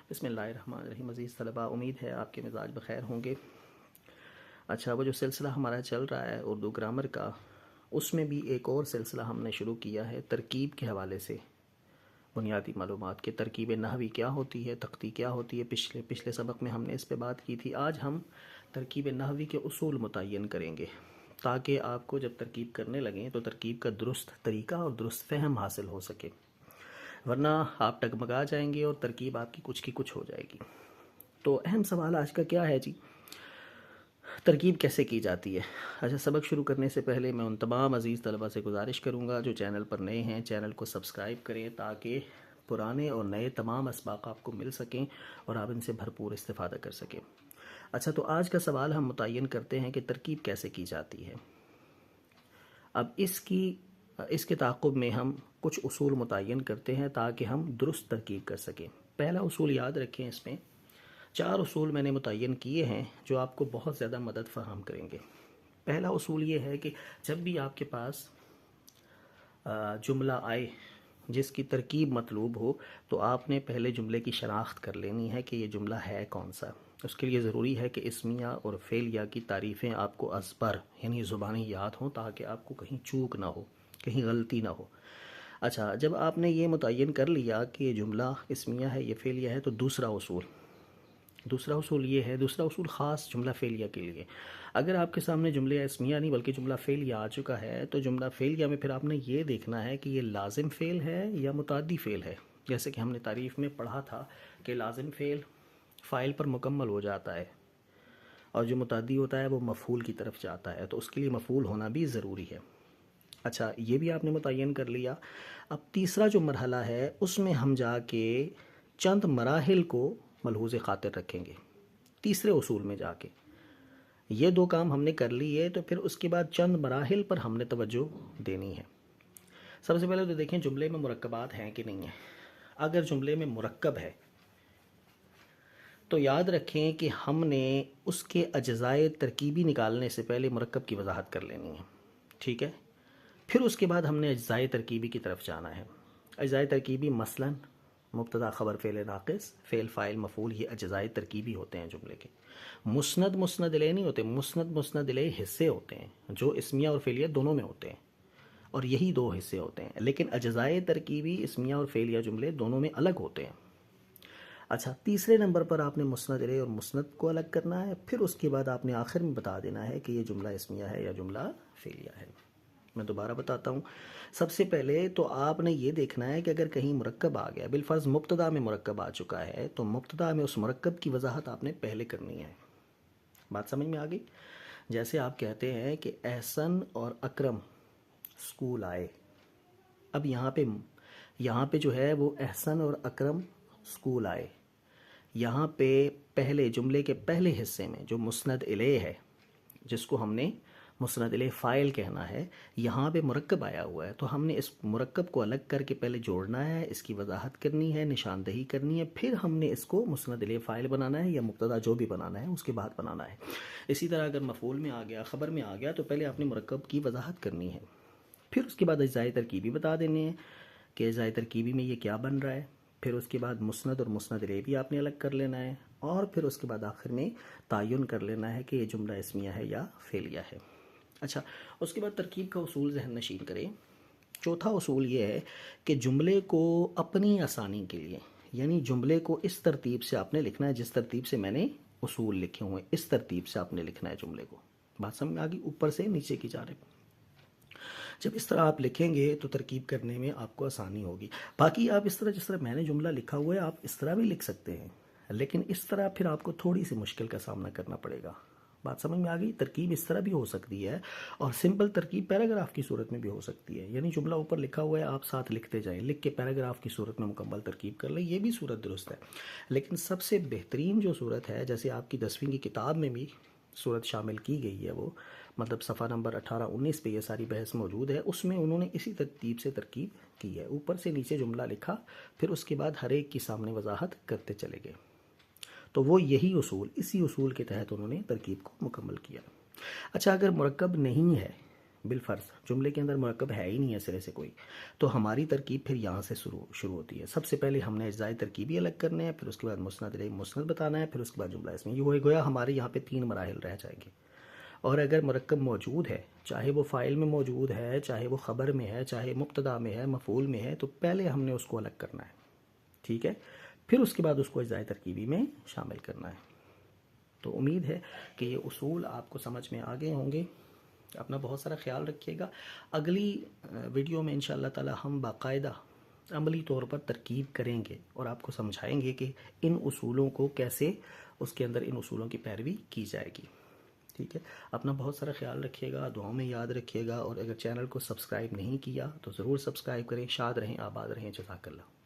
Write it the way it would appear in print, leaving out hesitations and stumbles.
بسم اللہ الرحمن الرحیم. عزیز طلباء، امید ہے آپ کے مزاج بخیر ہوں گے. اچھا، وہ جو سلسلہ ہمارا چل رہا ہے اردو گرامر کا، اس میں بھی ایک اور سلسلہ ہم نے شروع کیا ہے ترکیب کے حوالے سے. بنیادی معلومات کہ ترکیب نحوی کیا ہوتی ہے، تختی کیا ہوتی ہے. پچھلے سبق میں ہم نے اس پہ بات کی تھی. آج ہم ترکیب نحوی کے اصول متعین کریں گے تاکہ آپ کو جب ترکیب کرنے لگیں تو ترکیب کا درست طریقہ اور درست فہم حاصل ہو سکے، ورنہ آپ ٹگمگا جائیں گے اور ترکیب آپ کی کچھ ہو جائے گی. تو اہم سوال آج کا کیا ہے جی؟ ترکیب کیسے کی جاتی ہے؟ اچھا، سبق شروع کرنے سے پہلے میں ان تمام عزیز طلباء سے گزارش کروں گا جو چینل پر نئے ہیں، چینل کو سبسکرائب کریں تاکہ پرانے اور نئے تمام اسباق آپ کو مل سکیں اور آپ ان سے بھرپور استفادہ کر سکیں. اچھا، تو آج کا سوال ہم متعین کرتے ہیں کہ ترکیب کیسے کی جاتی ہے. اب اس کے تعاقب میں ہم کچھ اصول متعین کرتے ہیں تاکہ ہم درست ترکیب کر سکیں. پہلا اصول یاد رکھیں، اس میں 4 اصول میں نے متعین کیے ہیں جو آپ کو بہت زیادہ مدد فراہم کریں گے. پہلا اصول یہ ہے کہ جب بھی آپ کے پاس جملہ آئے جس کی ترکیب مطلوب ہو تو آپ نے پہلے جملے کی شناخت کر لینی ہے کہ یہ جملہ ہے کون سا. اس کے لیے ضروری ہے کہ اسمیہ اور فعلیہ کی تعریفیں آپ کو ازبر یعنی زبانی یاد ہوں تاکہ آپ کو کہیں چوک نہ ہو، کہیں غلطی نہ ہو. اچھا، جب آپ نے یہ متعین کر لیا کہ یہ جملہ اسمیہ ہے، یہ فعلیہ ہے، تو دوسرا اصول یہ ہے، دوسرا اصول خاص جملہ فعلیہ کے لیے. اگر آپ کے سامنے جملہ اسمیہ نہیں بلکہ جملہ فعلیہ آ چکا ہے تو جملہ فعلیہ میں پھر آپ نے یہ دیکھنا ہے کہ یہ لازم فعل ہے یا متعدی فعل ہے. جیسے کہ ہم نے تعریف میں پڑھا تھا کہ لازم فعل فاعل پر مکمل ہو جاتا ہے اور جو متعدی ہوتا ہے وہ مفعول کی طرف جاتا ہے، تو اس کے لیے مفعول ہونا بھی ضروری ہے. اچھا، یہ بھی آپ نے متعین کر لیا. اب تیسرا جو مرحلہ ہے اس میں ہم جا کے چند مراحل کو ملحوظ خاطر رکھیں گے. تیسرے اصول میں جا کے یہ 2 کام ہم نے کر لیے تو پھر اس کے بعد چند مراحل پر ہم نے توجہ دینی ہے. سب سے پہلے تو دیکھیں جملے میں مرکبات ہیں کہ نہیں ہیں. اگر جملے میں مرکب ہے تو یاد رکھیں کہ ہم نے اس کے اجزائے ترکیبی نکالنے سے پہلے مرکب کی وضاحت کر لینی ہے. ٹھیک ہے، پھر اس کے بعد ہم نے اجزائے ترکیبی کی طرف جانا ہے. اجزائے ترکیبی مثلاً مبتدا خبر فعل ناقص فعل فاعل مفعول، یہ اجزائے ترکیبی ہوتے ہیں جملے کے. مسند الیہ نہیں ہوتے، مسند الیہ حصے ہوتے ہیں جو اسمیہ اور فعلیہ دونوں میں ہوتے ہیں، اور یہی 2 حصے ہوتے ہیں. لیکن اجزائے ترکیبی اسمیہ اور فعلیہ جملے دونوں میں الگ ہوتے ہیں. اچھا، تیسرے نمبر پر آپ نے مسند الیہ اور مسند کو الگ کرنا ہے. پھر اس کے بعد آپ نے آخر میں بتا دینا ہے کہ یہ جملہ اسمیہ ہے یا جملہ فعلیہ ہے. میں دوبارہ بتاتا ہوں. سب سے پہلے تو آپ نے یہ دیکھنا ہے کہ اگر کہیں مرکب آ گیا، بالفرض مبتدا میں مرکب آ چکا ہے، تو مبتدا میں اس مرکب کی وضاحت آپ نے پہلے کرنی ہے. بات سمجھ میں آ گئی؟ جیسے آپ کہتے ہیں کہ احسن اور اکرم اسکول آئے. اب یہاں پہ جو ہے وہ احسن اور اکرم اسکول آئے. یہاں پہ پہلے جملے کے پہلے حصے میں جو مسند الیہ ہے، جس کو ہم نے مسند الیہ فاعل کہنا ہے، یہاں پہ مرکب آیا ہوا ہے تو ہم نے اس مرکب کو الگ کر کے پہلے جوڑنا ہے، اس کی وضاحت کرنی ہے، نشاندہی کرنی ہے، پھر ہم نے اس کو مسند الیہ فاعل بنانا ہے یا مبتدا جو بھی بنانا ہے اس کے بعد بنانا ہے. اسی طرح اگر مفعول میں آ گیا، خبر میں آ گیا، تو پہلے آپ نے مرکب کی وضاحت کرنی ہے، پھر اس کے بعد اجزائے ترکیبی بتا دینے ہیں کہ اجزائے ترکیبی میں یہ کیا بن رہا ہے. پھر اس کے بعد مسند اور مسند الیہ بھی آپ نے الگ کر لینا ہے، اور پھر اس کے بعد آخر میں تعین کر لینا ہے کہ یہ جملہ اسمیہ ہے یا فعلیہ ہے. اچھا، اس کے بعد ترکیب کا اصول ذہن نشین کریں. چوتھا اصول یہ ہے کہ جملے کو اپنی آسانی کے لیے، یعنی جملے کو اس ترتیب سے آپ نے لکھنا ہے جس ترتیب سے میں نے اصول لکھے ہوئے، اس ترتیب سے آپ نے لکھنا ہے جملے کو. بات سمجھ میں آ گئی؟ اوپر سے نیچے کی جانب. جب اس طرح آپ لکھیں گے تو ترکیب کرنے میں آپ کو آسانی ہوگی. باقی آپ اس طرح جس طرح میں نے جملہ لکھا ہوا ہے آپ اس طرح بھی لکھ سکتے ہیں، لیکن اس طرح پھر آپ کو تھوڑی سی مشکل کا سامنا کرنا پڑے گا. بات سمجھ میں آ گئی؟ ترکیب اس طرح بھی ہو سکتی ہے، اور سمپل ترکیب پیراگراف کی صورت میں بھی ہو سکتی ہے. یعنی جملہ اوپر لکھا ہوا ہے، آپ ساتھ لکھتے جائیں، لکھ کے پیراگراف کی صورت میں مکمل ترکیب کر لیں، یہ بھی صورت درست ہے. لیکن سب سے بہترین جو صورت ہے، جیسے آپ کی 10ویں کی کتاب میں بھی صورت شامل کی گئی ہے، وہ مطلب صفحہ نمبر 18-19 پہ یہ ساری بحث موجود ہے، اس میں انہوں نے اسی ترتیب سے ترکیب کی ہے. اوپر سے نیچے جملہ لکھا، پھر اس کے بعد ہر ایک کی سامنے وضاحت کرتے چلے گئے. تو وہ یہی اسی اصول کے تحت انہوں نے ترکیب کو مکمل کیا. اچھا، اگر مرکب نہیں ہے بالفرض جملے کے اندر مرکب ہے ہی نہیں ہے سرے سے کوئی، تو ہماری ترکیب پھر یہاں سے شروع ہوتی ہے۔ سب سے پہلے ہم نے اجزائے ترکیبی الگ کرنے ہیں، پھر اس کے بعد مسند الیہ مسند بتانا ہے، پھر اس کے بعد جملہ اسمی۔ یہ ہوئے گویا ہمارے یہاں پہ 3 مراحل رہ جائیں گے۔ اور اگر مرکب موجود ہے، چاہے وہ فاعل میں موجود ہے، چاہے وہ خبر میں ہے، چاہے مبتدا میں ہے، مفعول میں ہے، تو پہلے ہم نے اس کو الگ کرنا ہے، ٹھیک ہے، پھر اس کے بعد اس کو اجزائے ترکیبی میں شامل کرنا ہے۔ تو امید ہے کہ یہ اصول آپ کو سمجھ میں آ گئے ہوں گے۔ اپنا بہت سارا خیال رکھیے گا۔ اگلی ویڈیو میں انشاءاللہ تعالی ہم باقاعدہ عملی طور پر ترکیب کریں گے اور آپ کو سمجھائیں گے کہ ان اصولوں کو کیسے اس کے اندر ان اصولوں کی پیروی کی جائے گی، ٹھیک ہے۔ اپنا بہت سارا خیال رکھیے گا، دعاؤں میں یاد رکھیے گا، اور اگر چینل کو سبسکرائب نہیں کیا تو ضرور سبسکرائب کریں۔ شاد رہیں، آباد رہیں، جزاک اللہ۔